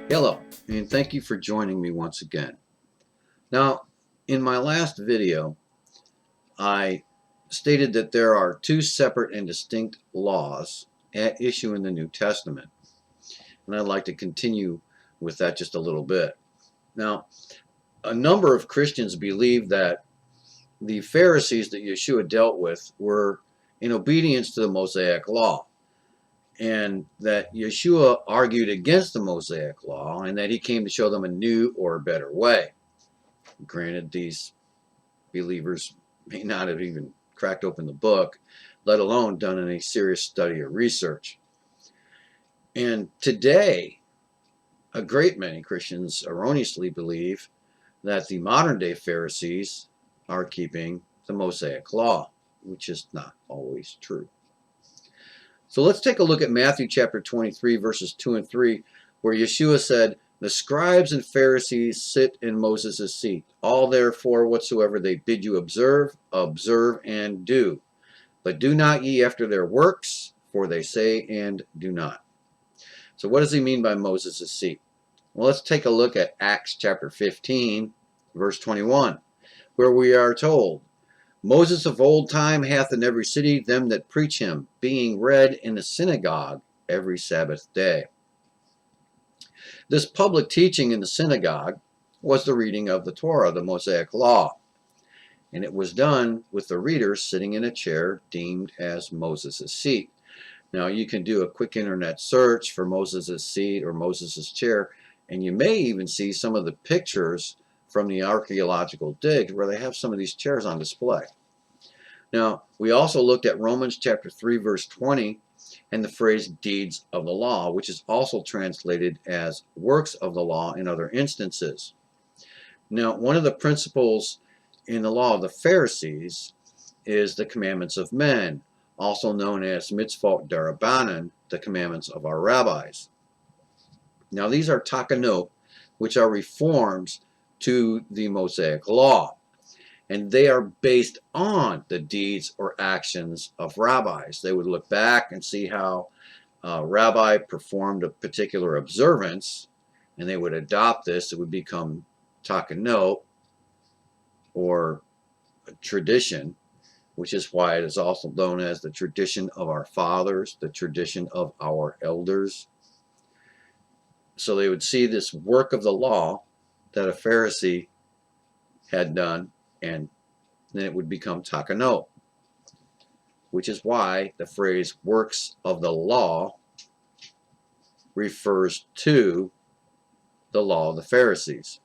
Hello, and thank you for joining me once again. Now, in my last video, I stated that there are two separate and distinct laws at issue in the New Testament, and I'd like to continue with that just a little bit. Now, a number of Christians believe that the Pharisees that Yeshua dealt with were in obedience to the Mosaic law, and that Yeshua argued against the Mosaic law, and that he came to show them a new or better way. Granted, these believers may not have even cracked open the book, let alone done any serious study or research. And today, a great many Christians erroneously believe that the modern day Pharisees are keeping the Mosaic law, which is not always true. So let's take a look at Matthew chapter 23, verses 2 and 3, where Yeshua said, "The scribes and Pharisees sit in Moses' seat. All therefore whatsoever they bid you observe, observe and do. But do not ye after their works, for they say and do not." So what does he mean by Moses' seat? Well, let's take a look at Acts chapter 15, verse 21, where we are told, "Moses of old time hath in every city them that preach him, being read in the synagogue every Sabbath day." This public teaching in the synagogue was the reading of the Torah, the Mosaic law, and it was done with the reader sitting in a chair deemed as Moses' seat. Now, you can do a quick internet search for Moses' seat or Moses' chair, and you may even see some of the pictures from the archaeological digs where they have some of these chairs on display. Now, we also looked at Romans chapter 3, verse 20, and the phrase deeds of the law, which is also translated as works of the law in other instances. Now, one of the principles in the law of the Pharisees is the commandments of men, also known as mitzvot darabanan, the commandments of our rabbis. Now, these are takanot, which are reforms to the Mosaic law, and they are based on the deeds or actions of rabbis. They would look back and see how a rabbi performed a particular observance, and they would adopt this. It would become takanot, or a tradition, which is why it is also known as the tradition of our fathers, the tradition of our elders. So they would see this work of the law that a Pharisee had done, and then it would become takanot, which is why the phrase works of the law refers to the law of the Pharisees.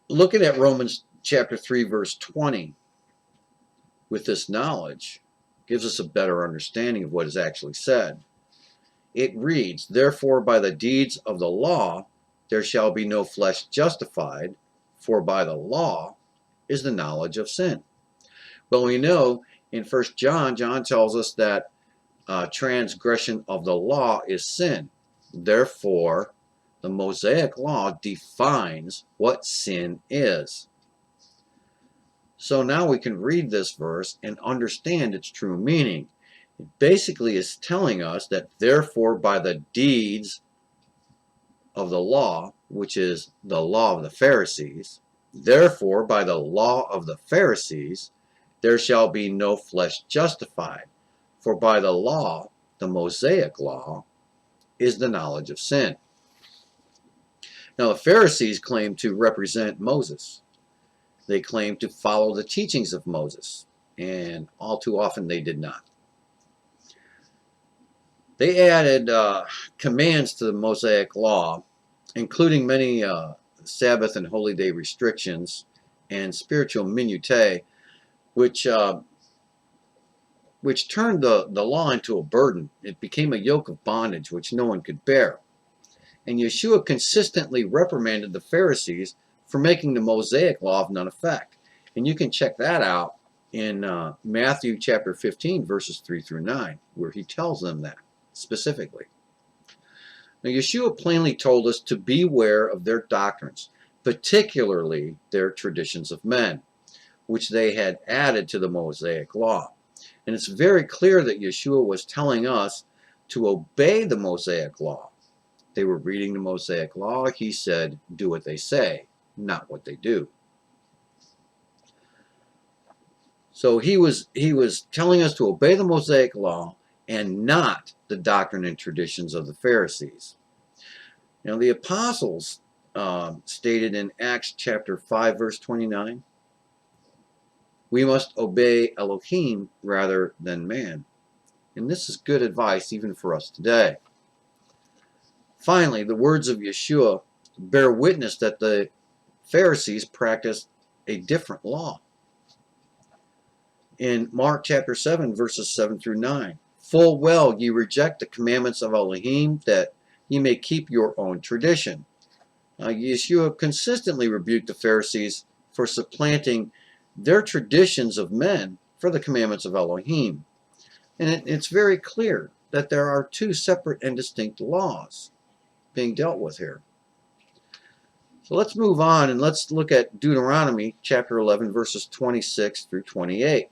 Looking at Romans chapter 3, verse 20, with this knowledge, gives us a better understanding of what is actually said. It reads, "Therefore by the deeds of the law there shall be no flesh justified, for by the law is the knowledge of sin." Well, we know in 1 John, John tells us that transgression of the law is sin. Therefore, the Mosaic law defines what sin is. So now we can read this verse and understand its true meaning. It basically is telling us that therefore by the deeds of the law, which is the law of the Pharisees, therefore by the law of the Pharisees, there shall be no flesh justified. For by the law, the Mosaic law, is the knowledge of sin. Now the Pharisees claim to represent Moses. They claim to follow the teachings of Moses, and all too often they did not. They added commands to the Mosaic law, including many Sabbath and holy day restrictions and spiritual minutiae, which turned the law into a burden. It became a yoke of bondage which no one could bear. And Yeshua consistently reprimanded the Pharisees for making the Mosaic law of none effect. And you can check that out in Matthew chapter 15, verses 3 through 9, where he tells them that specifically. Now, Yeshua plainly told us to beware of their doctrines, particularly their traditions of men, which they had added to the Mosaic law. And it's very clear that Yeshua was telling us to obey the Mosaic law. They were reading the Mosaic law. He said, do what they say, not what they do. So he was telling us to obey the Mosaic law and not the doctrine and traditions of the Pharisees. Now the apostles stated in Acts chapter 5 verse 29, we must obey Elohim rather than man. And this is good advice even for us today. Finally, the words of Yeshua bear witness that the Pharisees practiced a different law. In Mark chapter 7 verses 7 through 9, full well ye reject the commandments of Elohim, that ye may keep your own tradition. Yeshua consistently rebuked the Pharisees for supplanting their traditions of men for the commandments of Elohim. And it's very clear that there are two separate and distinct laws being dealt with here. So let's move on and let's look at Deuteronomy chapter 11 verses 26 through 28.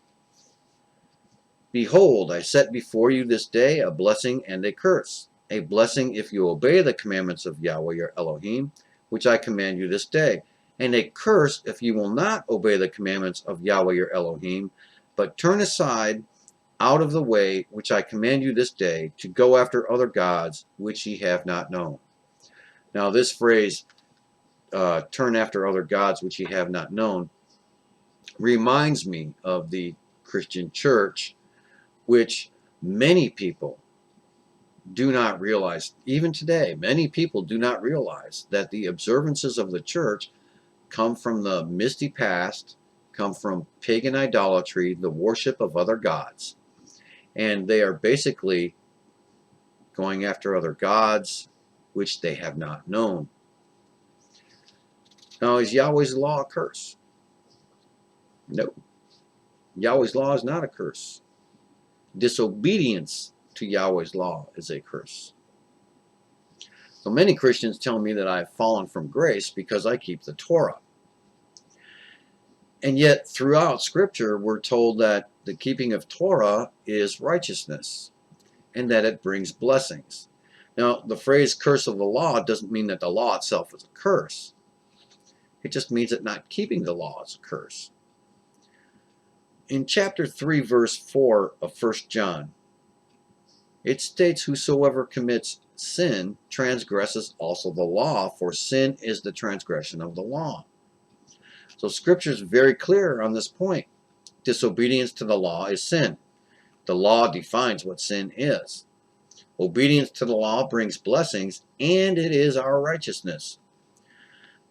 Behold, I set before you this day a blessing and a curse. A blessing if you obey the commandments of Yahweh your Elohim, which I command you this day. And a curse if you will not obey the commandments of Yahweh your Elohim, but turn aside out of the way which I command you this day, to go after other gods which ye have not known. Now this phrase, turn after other gods which ye have not known, reminds me of the Christian church, which many people do not realize. Even today, many people do not realize that the observances of the church come from the misty past, come from pagan idolatry, the worship of other gods. And they are basically going after other gods which they have not known. Now, is Yahweh's law a curse? No. Yahweh's law is not a curse. Disobedience to Yahweh's law is a curse. So many Christians tell me that I've fallen from grace because I keep the Torah. And yet, throughout Scripture, we're told that the keeping of Torah is righteousness and that it brings blessings. Now, the phrase curse of the law doesn't mean that the law itself is a curse. It just means that not keeping the law is a curse. In chapter 3, verse 4 of 1 John, it states, whosoever commits sin transgresses also the law, for sin is the transgression of the law. So Scripture is very clear on this point. Disobedience to the law is sin. The law defines what sin is. Obedience to the law brings blessings, and it is our righteousness.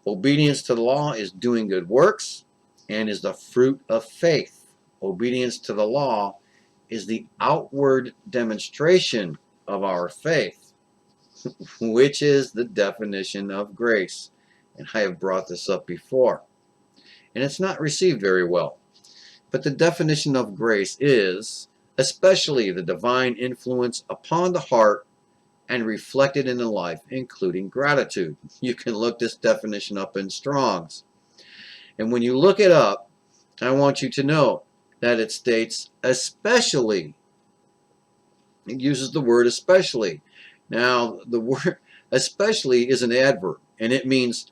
Obedience to the law is doing good works and is the fruit of faith. Obedience to the law is the outward demonstration of our faith, which is the definition of grace. And I have brought this up before. And it's not received very well. But the definition of grace is especially the divine influence upon the heart and reflected in the life, including gratitude. You can look this definition up in Strong's. And when you look it up, I want you to know that it states especially. It uses the word especially. Now, the word especially is an adverb, and it means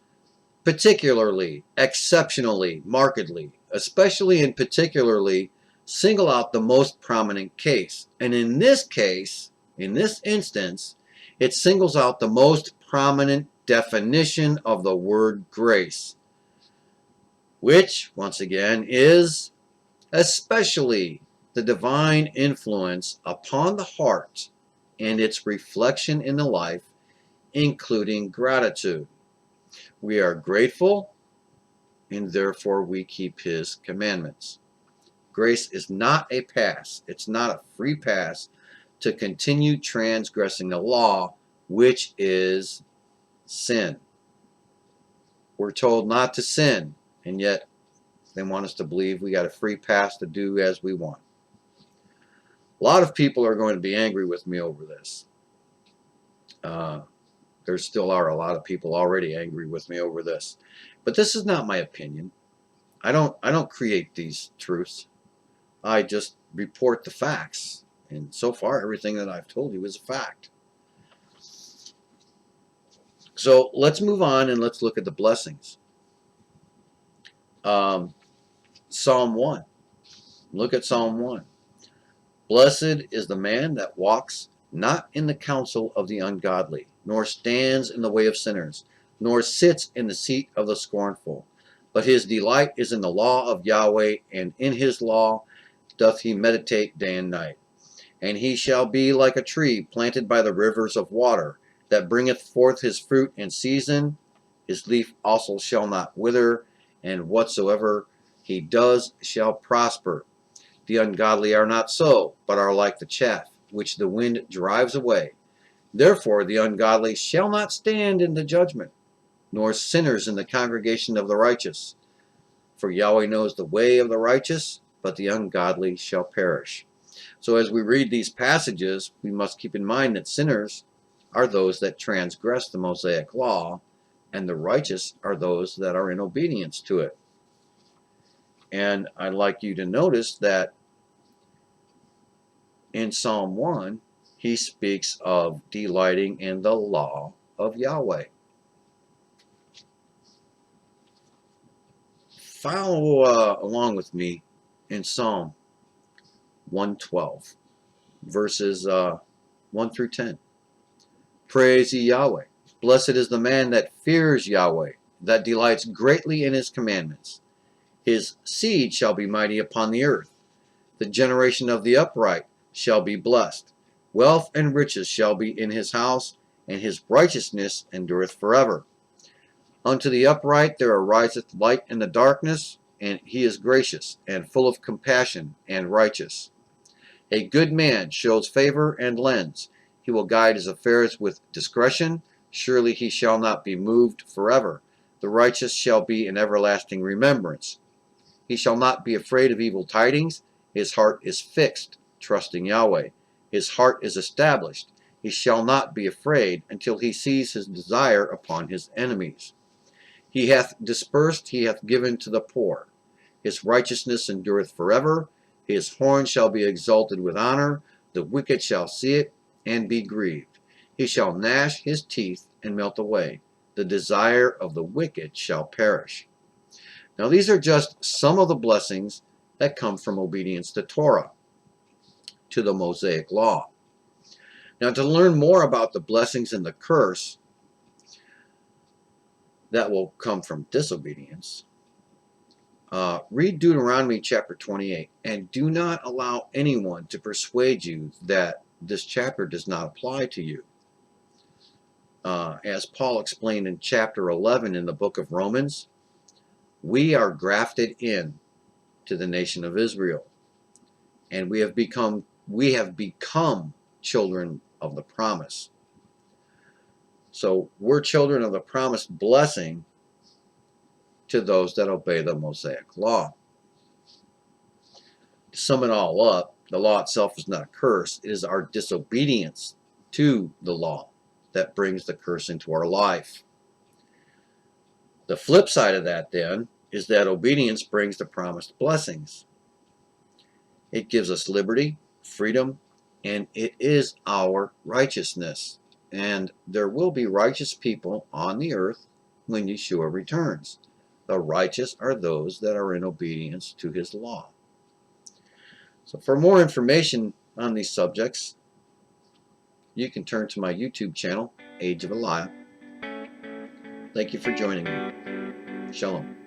particularly, exceptionally, markedly, especially and particularly, single out the most prominent case. And in this case, in this instance, it singles out the most prominent definition of the word grace, which, once again, is especially the divine influence upon the heart and its reflection in the life, including gratitude. We are grateful, and therefore we keep His commandments. Grace is not a pass. It's not a free pass to continue transgressing the law, which is sin. We're told not to sin, and yet they want us to believe we got a free pass to do as we want. A lot of people are going to be angry with me over this. There still are a lot of people already angry with me over this. But this is not my opinion. I don't create these truths. I just report the facts. And so far, everything that I've told you is a fact. So let's move on and let's look at the blessings. Psalm 1. Look at Psalm 1. Blessed is the man that walks not in the counsel of the ungodly, nor stands in the way of sinners, nor sits in the seat of the scornful. But his delight is in the law of Yahweh, and in his law doth he meditate day and night. And he shall be like a tree planted by the rivers of water, that bringeth forth his fruit in season. His leaf also shall not wither, and whatsoever he does shall prosper. The ungodly are not so, but are like the chaff, which the wind drives away. Therefore the ungodly shall not stand in the judgment, nor sinners in the congregation of the righteous. For Yahweh knows the way of the righteous, but the ungodly shall perish. So as we read these passages, we must keep in mind that sinners are those that transgress the Mosaic law, and the righteous are those that are in obedience to it. And I'd like you to notice that in Psalm 1, he speaks of delighting in the law of Yahweh. Follow along with me in Psalm 112, verses 1 through 10. Praise ye Yahweh. Blessed is the man that fears Yahweh, that delights greatly in his commandments. His seed shall be mighty upon the earth. The generation of the upright shall be blessed. Wealth and riches shall be in his house, and his righteousness endureth forever. Unto the upright there ariseth light in the darkness, and he is gracious, and full of compassion, and righteous. A good man shows favor and lends. He will guide his affairs with discretion. Surely he shall not be moved forever. The righteous shall be in everlasting remembrance. He shall not be afraid of evil tidings. His heart is fixed, trusting Yahweh. His heart is established. He shall not be afraid until he sees his desire upon his enemies. He hath dispersed, he hath given to the poor. His righteousness endureth forever. His horn shall be exalted with honor. The wicked shall see it and be grieved. He shall gnash his teeth and melt away. The desire of the wicked shall perish. Now these are just some of the blessings that come from obedience to Torah, to the Mosaic law. Now to learn more about the blessings and the curse that will come from disobedience, read Deuteronomy chapter 28, and do not allow anyone to persuade you that this chapter does not apply to you. As Paul explained in chapter 11 in the book of Romans, we are grafted in to the nation of Israel, and we have become children of the promise. So we're children of the promised blessing to those that obey the Mosaic law. To sum it all up, the law itself is not a curse. It is our disobedience to the law that brings the curse into our life. The flip side of that, then, is that obedience brings the promised blessings. It gives us liberty, freedom, and it is our righteousness. And there will be righteous people on the earth when Yeshua returns. The righteous are those that are in obedience to his law. So for more information on these subjects, you can turn to my YouTube channel, Age of Eliah. Thank you for joining me. Shalom.